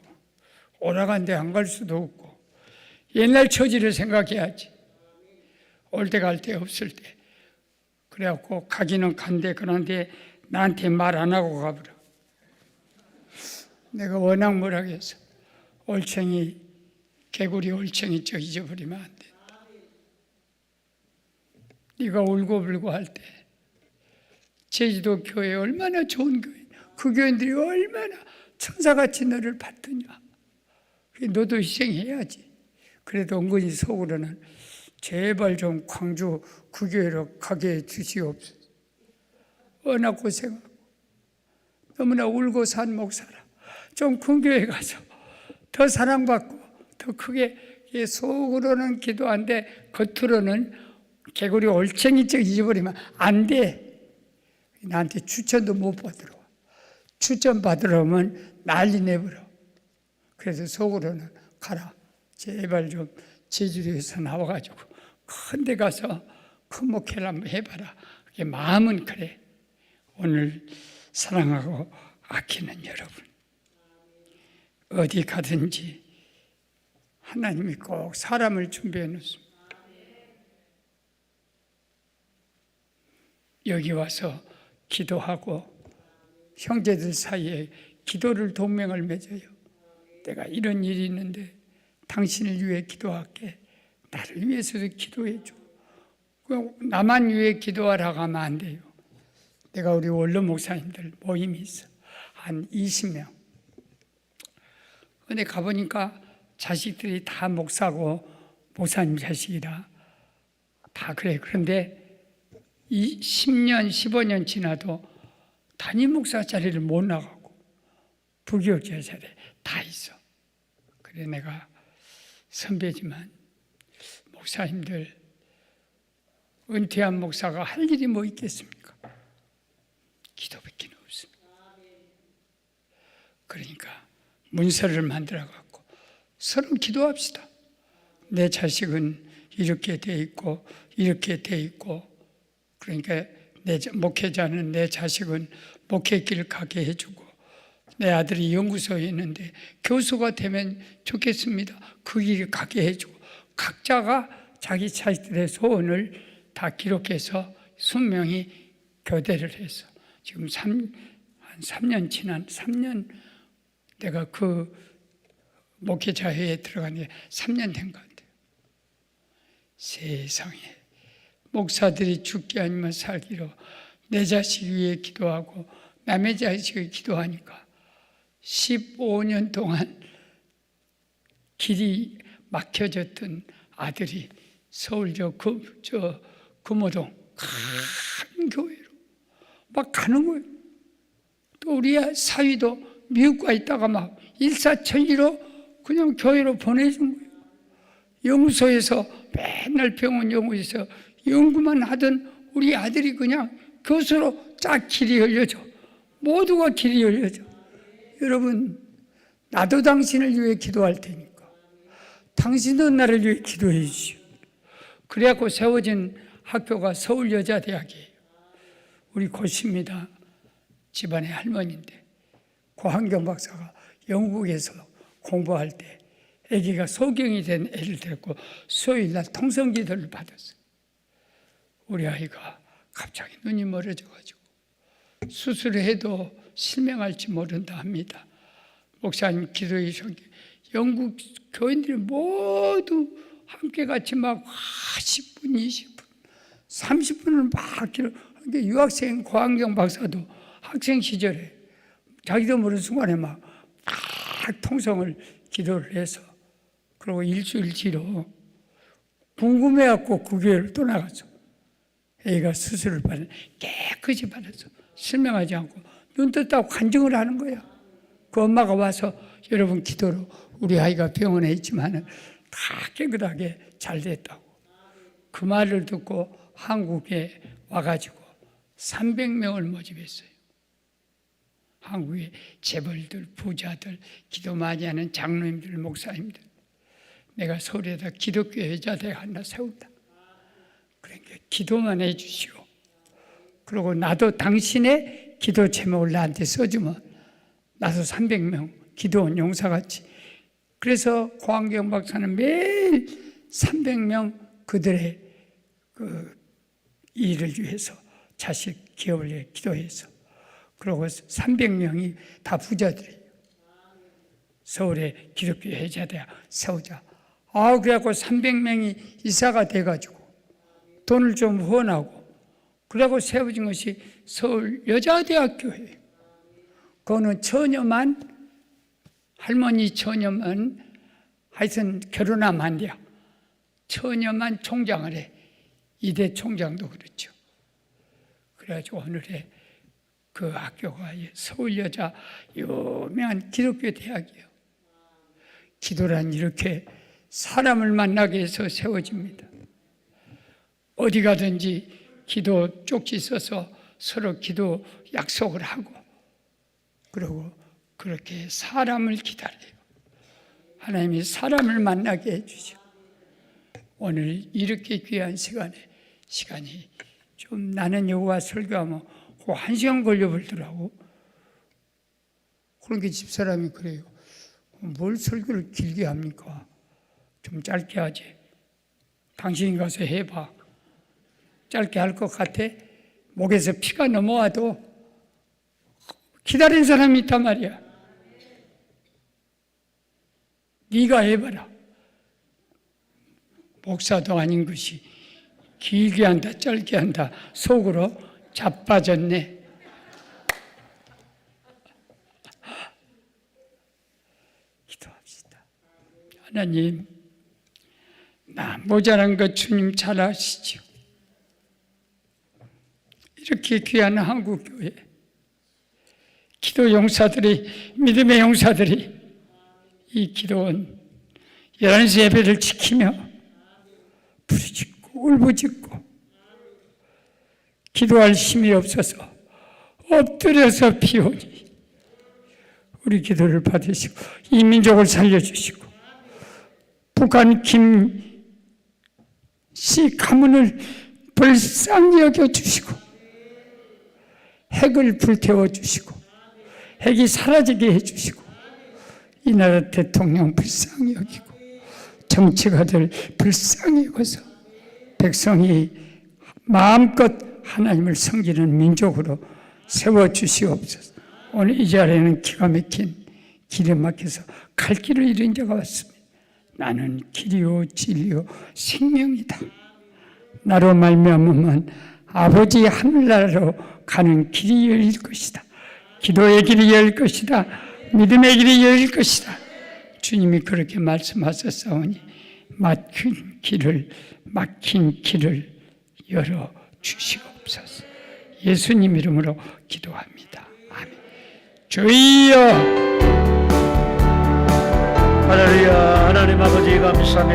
S2: 오라간데 안 갈 수도 없고 옛날 처지를 생각해야지. 올 때 갈 때 없을 때. 그래갖고 가기는 간대. 그런데 나한테 말 안 하고 가버려. 내가 워낙 뭐라 해서 올챙이 개구리 올챙이 저 잊어버리면 안 돼. 네가 울고불고 할 때 제주도 교회 얼마나 좋은 교회, 그 교인들이 얼마나 천사같이 너를 받더냐. 너도 희생해야지. 그래도 은근히 속으로는 제발 좀 광주 그 교회로 가게 해 주시옵소서. 워낙 고생하고 너무나 울고 산 목사라. 좀 큰 교회 가서 더 사랑받고 더 크게. 속으로는 기도한데 겉으로는 개구리 올챙이째 잊어버리면 안 돼. 나한테 추천도 못 받으러 와. 추천 받으러 오면 난리 내버려. 그래서 속으로는 가라. 제발 좀 제주도에서 나와가지고 큰 데 가서 큰 목회를 한번 해봐라. 마음은 그래. 오늘 사랑하고 아끼는 여러분, 어디 가든지 하나님이 꼭 사람을 준비해 놓습니다. 여기 와서 기도하고 형제들 사이에 기도를 동맹을 맺어요. 내가 이런 일이 있는데 당신을 위해 기도할게. 나를 위해서도 기도해 줘. 나만 위해 기도하라고 하면 안 돼요. 내가 우리 원로 목사님들 모임이 있어. 한 20명. 근데 가보니까 자식들이 다 목사고 목사님 자식이라 다 그래. 그런데 10년, 15년 지나도 담임 목사 자리를 못 나가고 부교육자 자리에 다 있어. 그래 내가 선배지만 목사님들 은퇴한 목사가 할 일이 뭐 있겠습니까? 기도밖에 없습니다. 그러니까 문서를 만들어 갖고 서로 기도합시다. 내 자식은 이렇게 돼 있고 이렇게 돼 있고, 그러니까 내 목회자는 내 자식은 목회길 가게 해주고, 내 아들이 연구소에 있는데 교수가 되면 좋겠습니다. 그 길 가게 해주고, 각자가 자기 자식들의 소원을 다 기록해서 순명히 교대를 해서 지금 한 3년 지난 3년 내가 그 목회자회에 들어간 게 3년 된 것 같아요. 세상에 목사들이 죽기 아니면 살기로 내 자식 위해 기도하고 남의 자식을 기도하니까 15년 동안 길이 막혀졌던 아들이 서울 금호동 큰 교회로 막 가는 거예요. 또 우리 사위도 미국 가 있다가 막 일사천리로 그냥 교회로 보내준 거예요. 연구소에서 맨날 병원 연구소에서 연구만 하던 우리 아들이 그냥 교수로 쫙 길이 열려져. 모두가 길이 열려져. 여러분, 나도 당신을 위해 기도할 테니까 당신도 나를 위해 기도해 주시오. 그래갖고 세워진 학교가 서울여자대학이에요. 우리 고십니다. 집안의 할머니인데 고한경 박사가 영국에서 공부할 때 아기가 소경이 된 애를 데리고 수요일날 통성기도를 받았어요. 우리 아이가 갑자기 눈이 멀어져가지고 수술을 해도 실명할지 모른다 합니다. 목사님 기도해 주셨기에 영국 교인들이 모두 함께 같이 막 10분, 20분, 30분을 막 기도. 그러니까 유학생 고한경 박사도 학생 시절에 자기도 모르는 순간에 막 통성을 기도를 해서, 그리고 일주일 뒤로 궁금해갖고 그 교회를 떠나가서 애가 수술을 깨끗이 받아서 실명하지 않고 눈 떴다고 간증을 하는 거야. 그 엄마가 와서 여러분 기도로 우리 아이가 병원에 있지만 다 깨끗하게 잘 됐다고. 그 말을 듣고 한국에 와가지고 300명을 모집했어요. 한국의 재벌들, 부자들, 기도 많이 하는 장로님들, 목사님들. 내가 서울에다 기독교 여자대학 하나 세운다. 그러니까 기도만 해 주시오. 그리고 나도 당신의 기도 제목을 나한테 써주면 나도 300명 기도원 용사같이. 그래서 고한경 박사는 매일 300명 그들의 그 일을 위해서 자식 기업을 위해 기도해서, 그리고 300명이 다 부자들이에요. 서울에 기독교 여자대학 세우자. 그래갖고 300명이 이사가 돼가지고 돈을 좀 후원하고, 그러고 세워진 것이 서울 여자대학교예요. 그거는 처녀만, 할머니 처녀만, 하여튼 결혼하면 안 돼요. 처녀만 총장을 해. 이대 총장도 그렇죠. 그래가지고 오늘의 그 학교가 서울 여자 유명한 기독교 대학이에요. 기도란 이렇게 사람을 만나게 해서 세워집니다. 어디 가든지 기도 쪽지 써서 서로 기도 약속을 하고, 그리고 그렇게 사람을 기다려요. 하나님이 사람을 만나게 해주죠. 오늘 이렇게 귀한 시간이 좀, 나는 여기와 설교하면 1시간 걸려버리더라고. 그러니까 집사람이 그래요. 뭘 설교를 길게 합니까? 좀 짧게 하지. 당신이 가서 해봐. 짧게 할 것 같아? 목에서 피가 넘어와도 기다린 사람이 있단 말이야. 네가 해봐라. 목사도 아닌 것이 길게 한다 짧게 한다 속으로 자빠졌네. 기도합시다. 하나님, 나 모자란 것 주님 잘 아시죠. 이렇게 귀한 한국교회 기도 용사들이, 믿음의 용사들이 이 기도원 11시 예배를 지키며 부르짖고 울부짖고 기도할 힘이 없어서 엎드려서 피오니 우리 기도를 받으시고 이 민족을 살려주시고 북한 김씨 가문을 불쌍히 여겨주시고 핵을 불태워주시고 핵이 사라지게 해주시고 이 나라 대통령 불쌍히 여기고 정치가들 불쌍히 여겨서 백성이 마음껏 하나님을 섬기는 민족으로 세워주시옵소서. 오늘 이 자리에는 기가 막힌 길에 막혀서 갈 길을 잃은 자가 왔습니다. 나는 길이요 진리요 생명이다. 나로 말미암으면 아버지 하늘나라로 가는 길이 열릴 것이다. 기도의 길이 열릴 것이다. 믿음의 길이 열릴 것이다. 주님이 그렇게 말씀하셨사오니 막힌 길을 열어 주시옵소서. 예수님 이름으로 기도합니다. 아멘. 주여
S1: 할렐루야. 하나님 아버지 감사합니다.